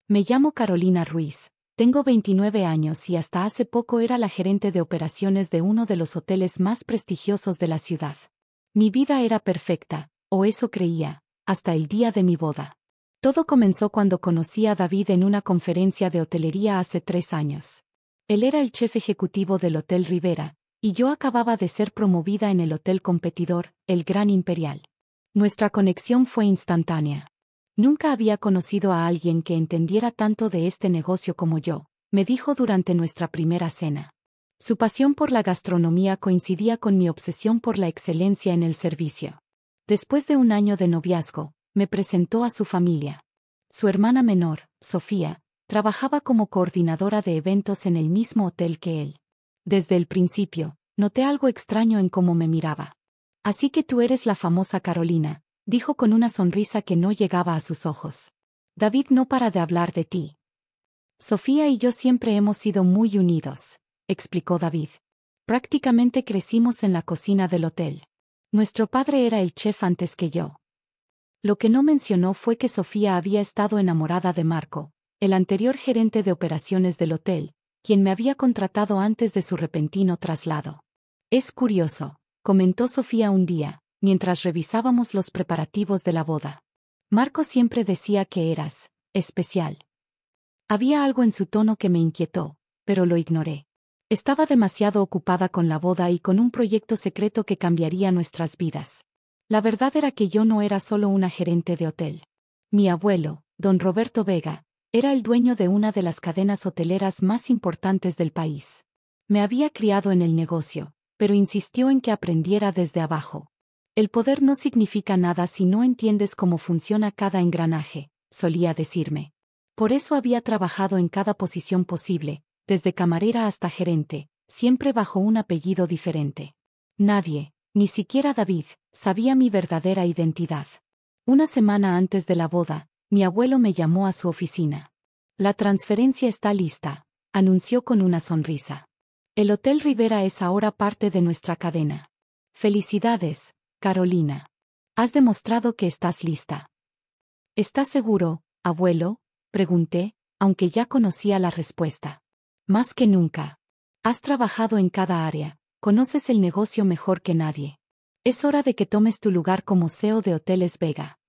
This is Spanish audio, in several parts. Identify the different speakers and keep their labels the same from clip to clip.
Speaker 1: Me llamo Carolina Ruiz, tengo 29 años y hasta hace poco era la gerente de operaciones de uno de los hoteles más prestigiosos de la ciudad. Mi vida era perfecta, o eso creía, hasta el día de mi boda. Todo comenzó cuando conocí a David en una conferencia de hotelería hace 3 años. Él era el chef ejecutivo del Hotel Rivera, y yo acababa de ser promovida en el hotel competidor, el Gran Imperial. Nuestra conexión fue instantánea. Nunca había conocido a alguien que entendiera tanto de este negocio como yo, me dijo durante nuestra primera cena. Su pasión por la gastronomía coincidía con mi obsesión por la excelencia en el servicio. Después de un año de noviazgo, me presentó a su familia. Su hermana menor, Sofía, trabajaba como coordinadora de eventos en el mismo hotel que él. Desde el principio, noté algo extraño en cómo me miraba. Así que tú eres la famosa Carolina, dijo con una sonrisa que no llegaba a sus ojos. David no para de hablar de ti. Sofía y yo siempre hemos sido muy unidos, explicó David. Prácticamente crecimos en la cocina del hotel. Nuestro padre era el chef antes que yo. Lo que no mencionó fue que Sofía había estado enamorada de Marco, el anterior gerente de operaciones del hotel, quien me había contratado antes de su repentino traslado. Es curioso, comentó Sofía un día, mientras revisábamos los preparativos de la boda. Marco siempre decía que eras especial. Había algo en su tono que me inquietó, pero lo ignoré. Estaba demasiado ocupada con la boda y con un proyecto secreto que cambiaría nuestras vidas. La verdad era que yo no era solo una gerente de hotel. Mi abuelo, don Roberto Vega, era el dueño de una de las cadenas hoteleras más importantes del país. Me había criado en el negocio, pero insistió en que aprendiera desde abajo. El poder no significa nada si no entiendes cómo funciona cada engranaje, solía decirme. Por eso había trabajado en cada posición posible, desde camarera hasta gerente, siempre bajo un apellido diferente. Nadie, ni siquiera David, sabía mi verdadera identidad. Una semana antes de la boda, mi abuelo me llamó a su oficina. La transferencia está lista, anunció con una sonrisa. El Hotel Rivera es ahora parte de nuestra cadena. Felicidades, Carolina. Has demostrado que estás lista. ¿Estás seguro, abuelo?, pregunté, aunque ya conocía la respuesta. Más que nunca. Has trabajado en cada área, conoces el negocio mejor que nadie. Es hora de que tomes tu lugar como CEO de Hoteles Vega.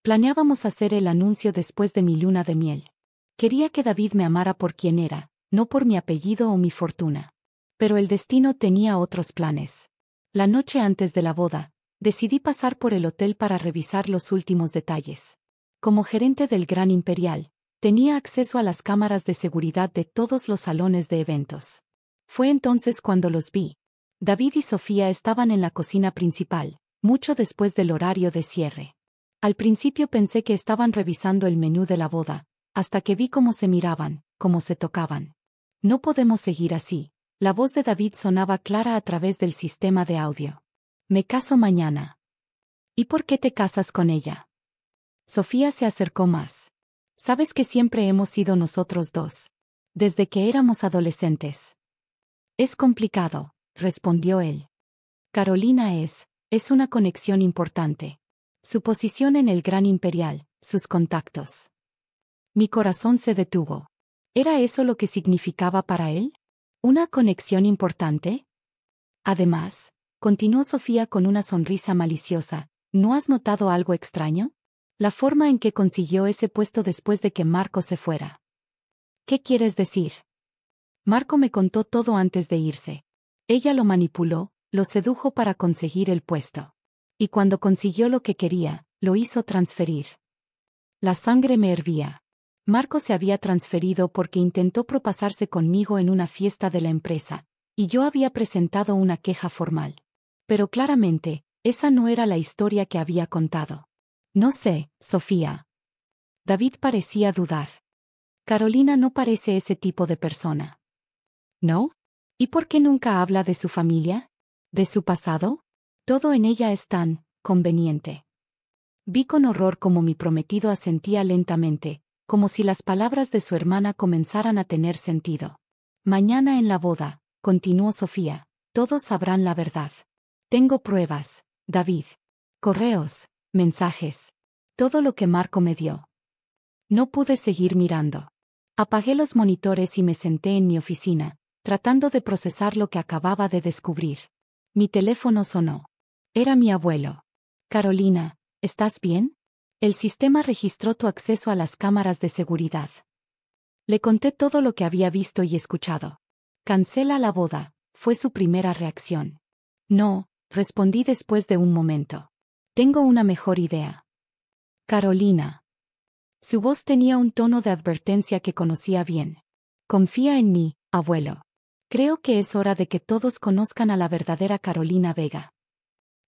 Speaker 1: Planeábamos hacer el anuncio después de mi luna de miel. Quería que David me amara por quien era, no por mi apellido o mi fortuna. Pero el destino tenía otros planes. La noche antes de la boda, decidí pasar por el hotel para revisar los últimos detalles. Como gerente del Gran Imperial, tenía acceso a las cámaras de seguridad de todos los salones de eventos. Fue entonces cuando los vi. David y Sofía estaban en la cocina principal, mucho después del horario de cierre. Al principio pensé que estaban revisando el menú de la boda, hasta que vi cómo se miraban, cómo se tocaban. No podemos seguir así. La voz de David sonaba clara a través del sistema de audio. Me caso mañana. ¿Y por qué te casas con ella? Sofía se acercó más. Sabes que siempre hemos sido nosotros dos. Desde que éramos adolescentes. Es complicado, respondió él. Carolina es una conexión importante. Su posición en el Gran Imperial, sus contactos. Mi corazón se detuvo. ¿Era eso lo que significaba para él? ¿Una conexión importante? Además, continuó Sofía con una sonrisa maliciosa, ¿no has notado algo extraño? La forma en que consiguió ese puesto después de que Marco se fuera. ¿Qué quieres decir? Marco me contó todo antes de irse. Ella lo manipuló, lo sedujo para conseguir el puesto. Y cuando consiguió lo que quería, lo hizo transferir. La sangre me hervía. Marco se había transferido porque intentó propasarse conmigo en una fiesta de la empresa, y yo había presentado una queja formal. Pero claramente, esa no era la historia que había contado. No sé, Sofía. David parecía dudar. Carolina no parece ese tipo de persona. ¿No? ¿Y por qué nunca habla de su familia? ¿De su pasado? Todo en ella es tan conveniente. Vi con horror cómo mi prometido asentía lentamente, como si las palabras de su hermana comenzaran a tener sentido. Mañana en la boda, continuó Sofía, todos sabrán la verdad. Tengo pruebas, David. Correos, mensajes. Todo lo que Marco me dio. No pude seguir mirando. Apagué los monitores y me senté en mi oficina, tratando de procesar lo que acababa de descubrir. Mi teléfono sonó. Era mi abuelo. Carolina, ¿estás bien? El sistema registró tu acceso a las cámaras de seguridad. Le conté todo lo que había visto y escuchado. Cancela la boda, fue su primera reacción. No, respondí después de un momento. Tengo una mejor idea. Carolina. Su voz tenía un tono de advertencia que conocía bien. Confía en mí, abuelo. Creo que es hora de que todos conozcan a la verdadera Carolina Vega.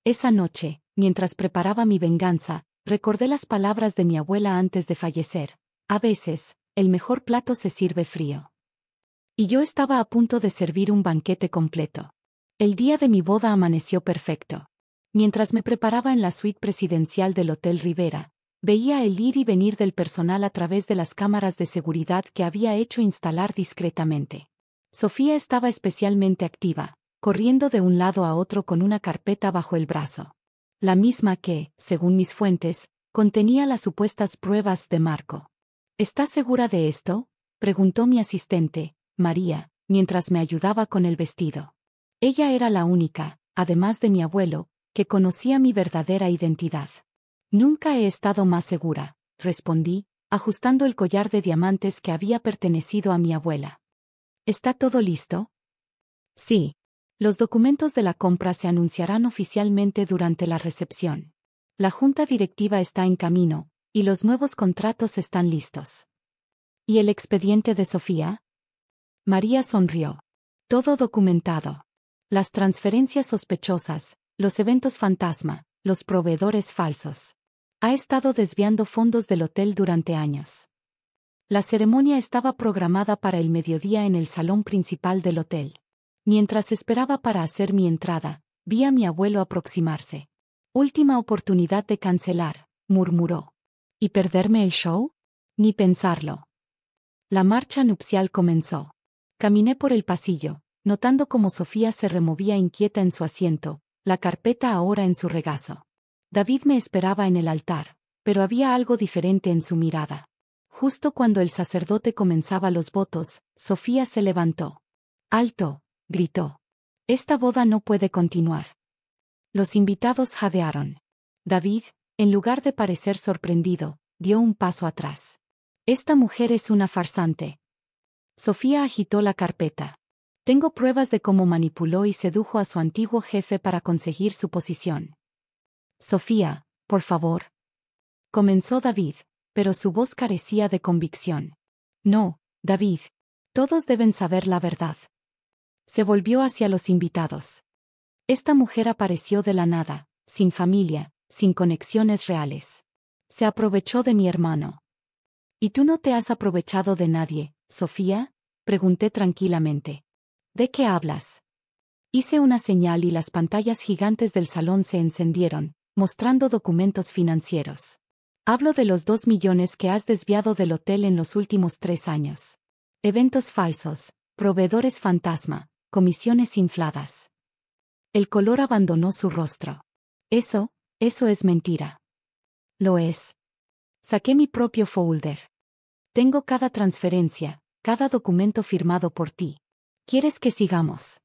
Speaker 1: Esa noche, mientras preparaba mi venganza, recordé las palabras de mi abuela antes de fallecer. A veces, el mejor plato se sirve frío. Y yo estaba a punto de servir un banquete completo. El día de mi boda amaneció perfecto. Mientras me preparaba en la suite presidencial del Hotel Rivera, veía el ir y venir del personal a través de las cámaras de seguridad que había hecho instalar discretamente. Sofía estaba especialmente activa, corriendo de un lado a otro con una carpeta bajo el brazo. La misma que, según mis fuentes, contenía las supuestas pruebas de Marco. ¿Estás segura de esto?, preguntó mi asistente, María, mientras me ayudaba con el vestido. Ella era la única, además de mi abuelo, que conocía mi verdadera identidad. Nunca he estado más segura, respondí, ajustando el collar de diamantes que había pertenecido a mi abuela. ¿Está todo listo? Sí. Los documentos de la compra se anunciarán oficialmente durante la recepción. La junta directiva está en camino, y los nuevos contratos están listos. ¿Y el expediente de Sofía? María sonrió. Todo documentado. Las transferencias sospechosas, los eventos fantasma, los proveedores falsos. Ha estado desviando fondos del hotel durante años. La ceremonia estaba programada para el mediodía en el salón principal del hotel. Mientras esperaba para hacer mi entrada, vi a mi abuelo aproximarse. Última oportunidad de cancelar, murmuró. ¿Y perderme el show? Ni pensarlo. La marcha nupcial comenzó. Caminé por el pasillo, notando cómo Sofía se removía inquieta en su asiento, la carpeta ahora en su regazo. David me esperaba en el altar, pero había algo diferente en su mirada. Justo cuando el sacerdote comenzaba los votos, Sofía se levantó. ¡Alto!, gritó. Esta boda no puede continuar. Los invitados jadearon. David, en lugar de parecer sorprendido, dio un paso atrás. Esta mujer es una farsante. Sofía agitó la carpeta. Tengo pruebas de cómo manipuló y sedujo a su antiguo jefe para conseguir su posición. Sofía, por favor. Comenzó David, pero su voz carecía de convicción. No, David. Todos deben saber la verdad. Se volvió hacia los invitados. Esta mujer apareció de la nada, sin familia, sin conexiones reales. Se aprovechó de mi hermano. ¿Y tú no te has aprovechado de nadie, Sofía?, pregunté tranquilamente. ¿De qué hablas? Hice una señal y las pantallas gigantes del salón se encendieron, mostrando documentos financieros. Hablo de los 2 millones que has desviado del hotel en los últimos 3 años. Eventos falsos, proveedores fantasma, comisiones infladas. El color abandonó su rostro. Eso es mentira. Lo es. Saqué mi propio folder. Tengo cada transferencia, cada documento firmado por ti. ¿Quieres que sigamos?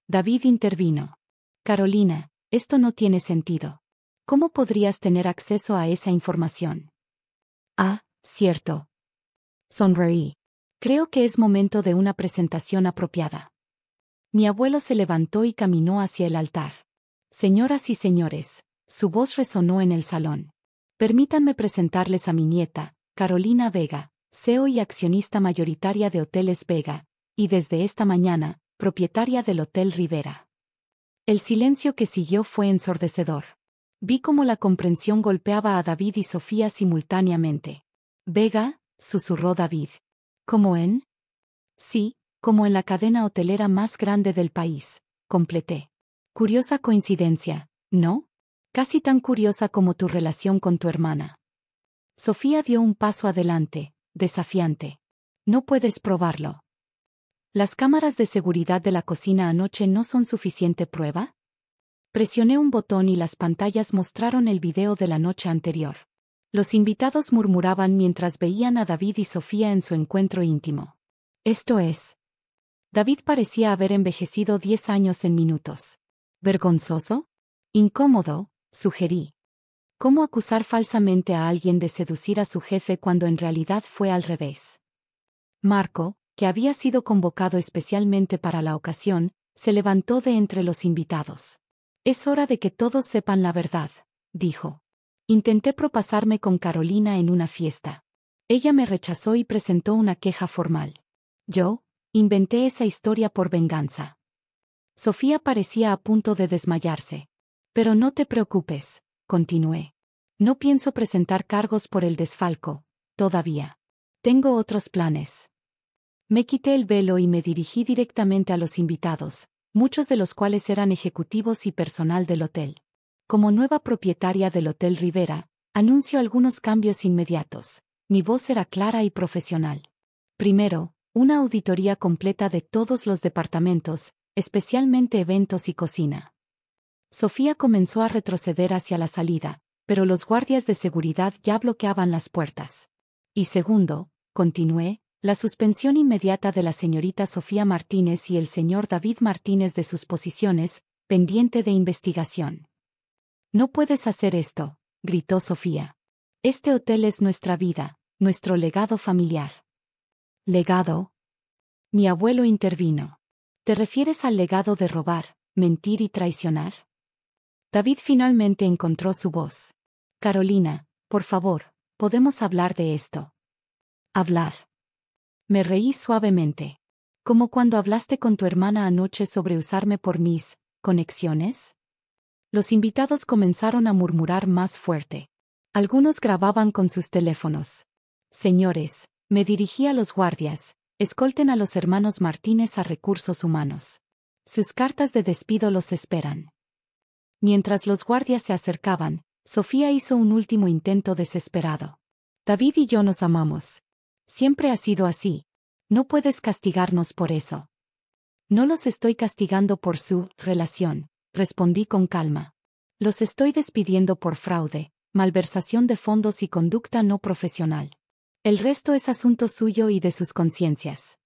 Speaker 1: David intervino. Carolina, esto no tiene sentido. ¿Cómo podrías tener acceso a esa información? Ah, cierto. Sonreí. Creo que es momento de una presentación apropiada. Mi abuelo se levantó y caminó hacia el altar. Señoras y señores, su voz resonó en el salón. Permítanme presentarles a mi nieta, Carolina Vega, CEO y accionista mayoritaria de Hoteles Vega, y desde esta mañana, propietaria del Hotel Rivera. El silencio que siguió fue ensordecedor. Vi cómo la comprensión golpeaba a David y Sofía simultáneamente. Vega, susurró David. ¿Cómo en? Sí, como en la cadena hotelera más grande del país, completé. Curiosa coincidencia, ¿no? Casi tan curiosa como tu relación con tu hermana. Sofía dio un paso adelante, desafiante. No puedes probarlo. ¿Las cámaras de seguridad de la cocina anoche no son suficiente prueba? Presioné un botón y las pantallas mostraron el video de la noche anterior. Los invitados murmuraban mientras veían a David y Sofía en su encuentro íntimo. Esto es. David parecía haber envejecido 10 años en minutos. ¿Vergonzoso? Incómodo, sugerí. ¿Cómo acusar falsamente a alguien de seducir a su jefe cuando en realidad fue al revés? Marco, que había sido convocado especialmente para la ocasión, se levantó de entre los invitados. Es hora de que todos sepan la verdad, dijo. Intenté propasarme con Carolina en una fiesta. Ella me rechazó y presentó una queja formal. Yo, inventé esa historia por venganza. Sofía parecía a punto de desmayarse. Pero no te preocupes, continué. No pienso presentar cargos por el desfalco, todavía. Tengo otros planes. Me quité el velo y me dirigí directamente a los invitados, muchos de los cuales eran ejecutivos y personal del hotel. Como nueva propietaria del Hotel Rivera, anuncio algunos cambios inmediatos. Mi voz era clara y profesional. Primero, una auditoría completa de todos los departamentos, especialmente eventos y cocina. Sofía comenzó a retroceder hacia la salida, pero los guardias de seguridad ya bloqueaban las puertas. Y segundo, continué, la suspensión inmediata de la señorita Sofía Martínez y el señor David Martínez de sus posiciones, pendiente de investigación. No puedes hacer esto, gritó Sofía. Este hotel es nuestra vida, nuestro legado familiar. ¿Legado? Mi abuelo intervino. ¿Te refieres al legado de robar, mentir y traicionar? David finalmente encontró su voz. Carolina, por favor, podemos hablar de esto. Hablar. Me reí suavemente. ¿Como cuando hablaste con tu hermana anoche sobre usarme por mis conexiones? Los invitados comenzaron a murmurar más fuerte. Algunos grababan con sus teléfonos. Señores, me dirigí a los guardias, escolten a los hermanos Martínez a Recursos Humanos. Sus cartas de despido los esperan. Mientras los guardias se acercaban, Sofía hizo un último intento desesperado. David y yo nos amamos. Siempre ha sido así. No puedes castigarnos por eso. No los estoy castigando por su relación, respondí con calma. Los estoy despidiendo por fraude, malversación de fondos y conducta no profesional. El resto es asunto suyo y de sus conciencias.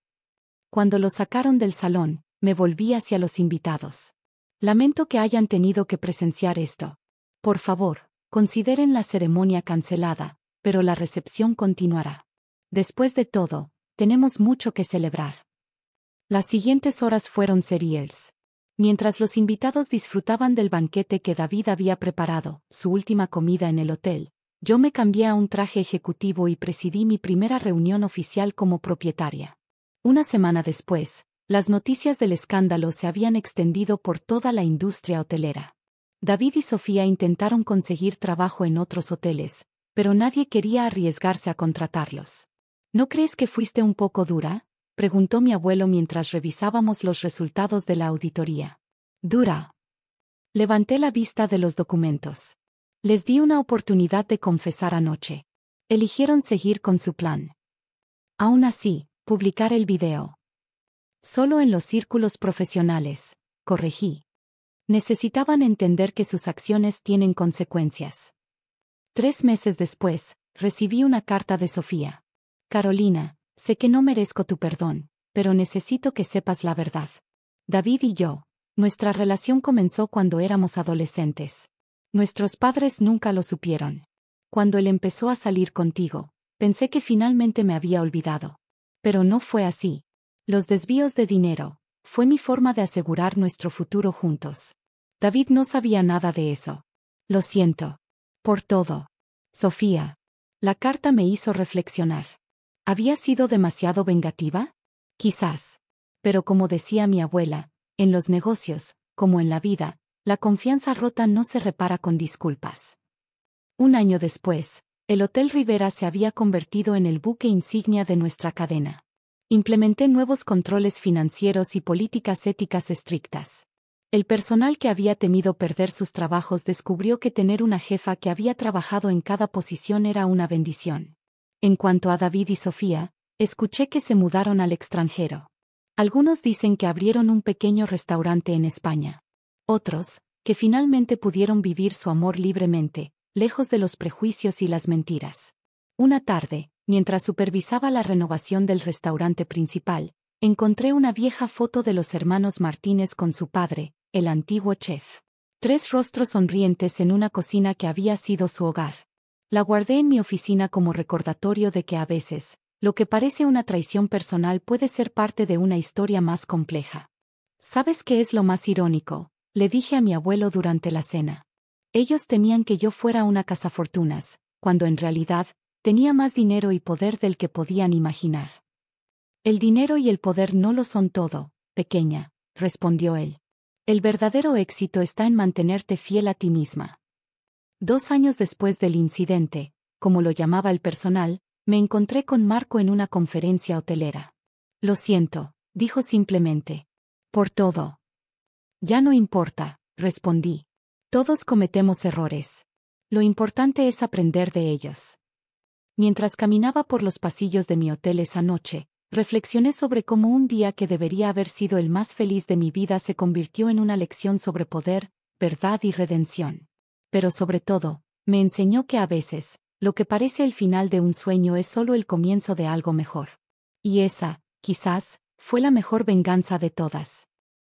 Speaker 1: Cuando los sacaron del salón, me volví hacia los invitados. Lamento que hayan tenido que presenciar esto. Por favor, consideren la ceremonia cancelada, pero la recepción continuará. Después de todo, tenemos mucho que celebrar. Las siguientes horas fueron seriales. Mientras los invitados disfrutaban del banquete que David había preparado, su última comida en el hotel, yo me cambié a un traje ejecutivo y presidí mi primera reunión oficial como propietaria. Una semana después, las noticias del escándalo se habían extendido por toda la industria hotelera. David y Sofía intentaron conseguir trabajo en otros hoteles, pero nadie quería arriesgarse a contratarlos. ¿No crees que fuiste un poco dura?, preguntó mi abuelo mientras revisábamos los resultados de la auditoría. ¿Dura? Levanté la vista de los documentos. Les di una oportunidad de confesar anoche. Eligieron seguir con su plan. Aún así, publicar el video. Solo en los círculos profesionales, corregí. Necesitaban entender que sus acciones tienen consecuencias. 3 meses después, recibí una carta de Sofía. Carolina, sé que no merezco tu perdón, pero necesito que sepas la verdad. David y yo, nuestra relación comenzó cuando éramos adolescentes. Nuestros padres nunca lo supieron. Cuando él empezó a salir contigo, pensé que finalmente me había olvidado. Pero no fue así. Los desvíos de dinero, fue mi forma de asegurar nuestro futuro juntos. David no sabía nada de eso. Lo siento. Por todo. Sofía. La carta me hizo reflexionar. ¿Había sido demasiado vengativa? Quizás. Pero como decía mi abuela, en los negocios, como en la vida, la confianza rota no se repara con disculpas. Un año después, el Hotel Rivera se había convertido en el buque insignia de nuestra cadena. Implementé nuevos controles financieros y políticas éticas estrictas. El personal que había temido perder sus trabajos descubrió que tener una jefa que había trabajado en cada posición era una bendición. En cuanto a David y Sofía, escuché que se mudaron al extranjero. Algunos dicen que abrieron un pequeño restaurante en España. Otros, que finalmente pudieron vivir su amor libremente, lejos de los prejuicios y las mentiras. Una tarde, mientras supervisaba la renovación del restaurante principal, encontré una vieja foto de los hermanos Martínez con su padre, el antiguo chef. 3 rostros sonrientes en una cocina que había sido su hogar. La guardé en mi oficina como recordatorio de que a veces, lo que parece una traición personal puede ser parte de una historia más compleja. ¿Sabes qué es lo más irónico?, le dije a mi abuelo durante la cena. Ellos temían que yo fuera una cazafortunas, cuando en realidad, tenía más dinero y poder del que podían imaginar. El dinero y el poder no lo son todo, pequeña, respondió él. El verdadero éxito está en mantenerte fiel a ti misma. 2 años después del incidente, como lo llamaba el personal, me encontré con Marco en una conferencia hotelera. Lo siento, dijo simplemente. Por todo. Ya no importa, respondí. Todos cometemos errores. Lo importante es aprender de ellos. Mientras caminaba por los pasillos de mi hotel esa noche, reflexioné sobre cómo un día que debería haber sido el más feliz de mi vida se convirtió en una lección sobre poder, verdad y redención. Pero sobre todo, me enseñó que a veces, lo que parece el final de un sueño es solo el comienzo de algo mejor. Y esa, quizás, fue la mejor venganza de todas.